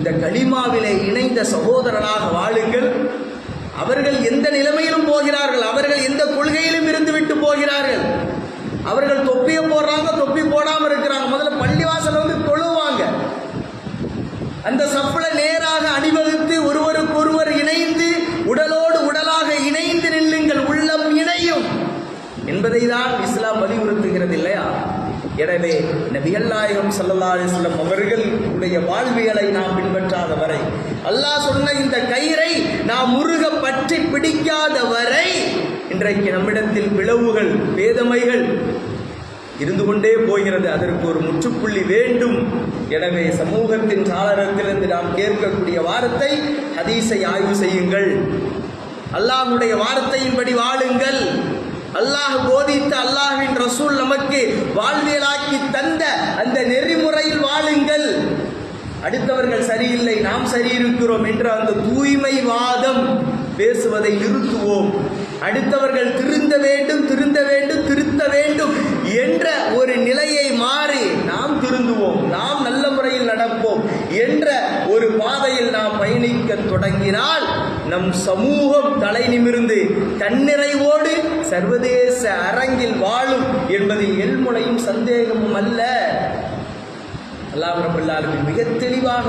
இந்த கலிமாவிலே இணைந்த சகோதரனாக வாழுங்கள். அவர்கள் எந்த நிலைமையிலும் போகிறார்கள், அவர்கள் எந்த கொள்கையிலும் இருந்து விட்டு போகிறார்கள். அவர்கள் தொப்பியை போடுறாங்க, தொப்பி போடாமல் இருக்கிறாங்க. முதல்ல பள்ளிவாசல் வந்து தொழுவாங்க. அந்த சப்புல நேராக அணிவகுத்து ஒருவருக்கொருவர் இணைந்து உடலோடு உடலாக இணைந்து நில்லுங்கள், உள்ளம் இணையும் என்பதை தான் இஸ்லாம் வலியுறுத்துகிறது இல்லையா? எனவே நபிகள் நாயகம் ஸல்லல்லாஹு அலைஹி வஸல்லம் அவர்களுடைய வாழ்வியலை நாம் பின்பற்றாத வரை, அல்லாஹ் சொன்ன இந்த கயிறை நாம் முருக பற்றி பிடிக்காத வரை இன்றைக்கு நம்மிடத்தில் பிளவுகள், பேதமைகள் இருந்து கொண்டே போகிறது. அதற்கு ஒரு முற்றுப்புள்ளி வேண்டும். எனவே சமூகத்தின் சாளரத்திலிருந்து நாம் கேட்கக்கூடிய வார்த்தை, ஹதீஸை ஆய்வு செய்யுங்கள், அல்லாஹ்வுடைய வார்த்தையின்படி வாழுங்கள், அல்லாஹ் போதித்த, அல்லாஹ்வின் ரசூல் நமக்கு வாழ்வியலாக்கி தந்த அந்த நெறிமுறையில் வாழுங்கள். அடுத்தவர்கள் சரியில்லை, நாம் சரி இருக்கிறோம் என்ற அந்த தூய்மைவாதம் பேசுவதை நிறுத்துவோம். அடுத்தவர்கள் திருந்த வேண்டும், திருந்த வேண்டும், திருத்த வேண்டும் என்ற ஒரு நிலையை மாறி நாம் திருந்துவோம், நாம் நல்ல முறையில் நடப்போம் என்ற ஒரு பாதையில் நாம் பயணிக்க தொடங்கினால் நம் சமூகம் தலை நிமிர்ந்து தன்னிறைவோடு சர்வதேச அரங்கில் வாழும் என்பதில் எல்முனையும் சந்தேகமும் அல்ல. அல்லாஹ் ரப்பல் ஆலமீன் மிக தெளிவாக